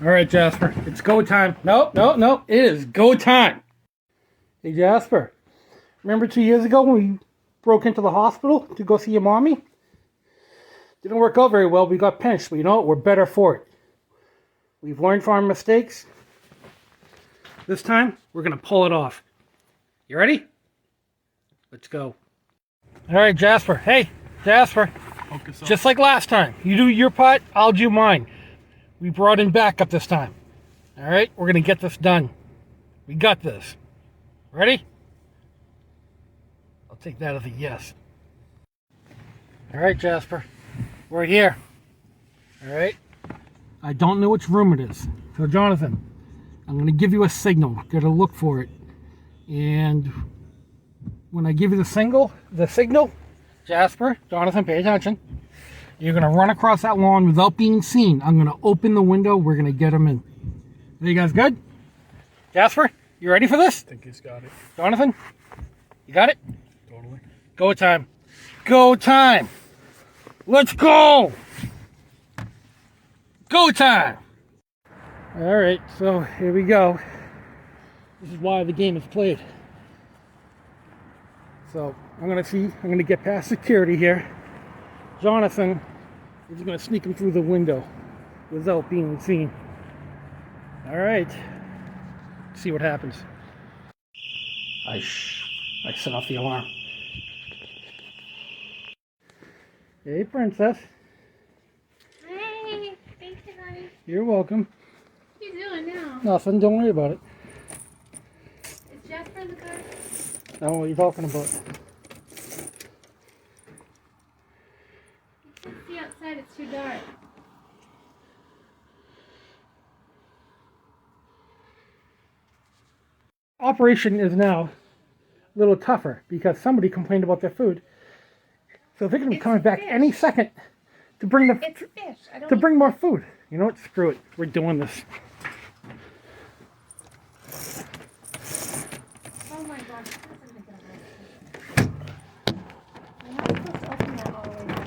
All right, Jasper, it's go time. No, it is go time. Hey, Jasper, remember 2 years ago when we broke into the hospital to go see your mommy? Didn't work out very well. We got pinched, but you know what? We're better for it. We've learned from our mistakes. This time, we're going to pull it off. You ready? Let's go. All right, Jasper. Hey, Jasper. Just like last time. You do your part, I'll do mine. We brought in backup this time. All right, we're going to get this done. We got this. Ready? I'll take that as a yes. All right, Jasper. We're here. All right. I don't know which room it is. So, Jonathan, I'm going to give you a signal. Got to look for it. And when I give you the signal, Jasper, Jonathan, pay attention. You're going to run across that lawn without being seen. I'm going to open the window. We're going to get him in. Are you guys good? Jasper, you ready for this? I think he's got it. Jonathan, you got it? Totally. Go time. Go time. Let's go. Go time. All right, so here we go. This is why the game is played. So I'm going to get past security here. Jonathan is going to sneak him through the window without being seen. All right. Let's see what happens. I set off the alarm. Hey, princess. Hey, thank you, honey. You're welcome. What are you doing now? Nothing. Don't worry about it. Is Jasper in the car? I don't know what you're talking about. You can't see outside, it's too dark. Operation is now a little tougher because somebody complained about their food. So they're going to be coming back fish. any second to bring It's fish. I don't to bring more food. You know what? Screw it. We're doing this. Oh my gosh, this isn't gonna hurt. I'm not supposed to open that all the way down.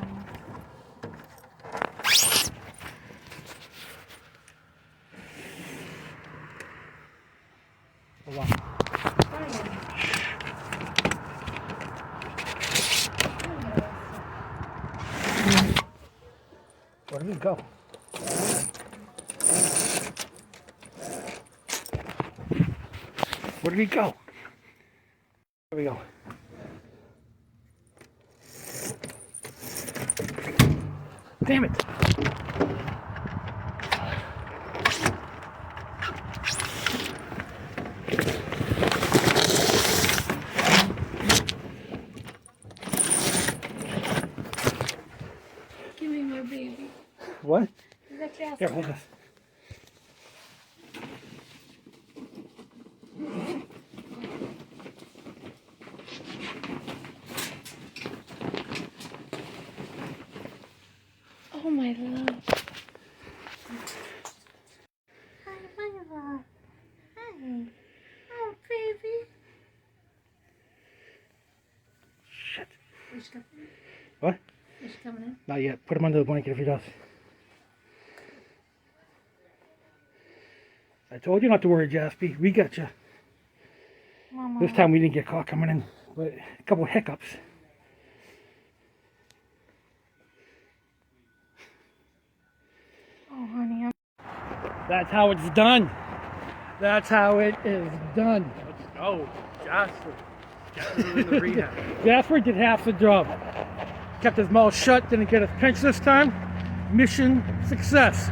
Hold on. Fine. Where did it go? Where did he go? There we go. Damn it! Give me my baby. What? Is that Jasper? Here, hold this. Oh my love. Hi, my love. Hi. Oh, baby. Shit. Is she coming in? What? Is she coming in? Not yet. Put him under the blanket if he does. I told you not to worry, Jaspy. We got you. Mama. This time we didn't get caught coming in, but a couple hiccups. Oh, honey. That's how it's done. That's how it is done. Oh, Jasper. Jasper in the rehab. Jasper did half the job. Kept his mouth shut, didn't get us pinched this time. Mission success.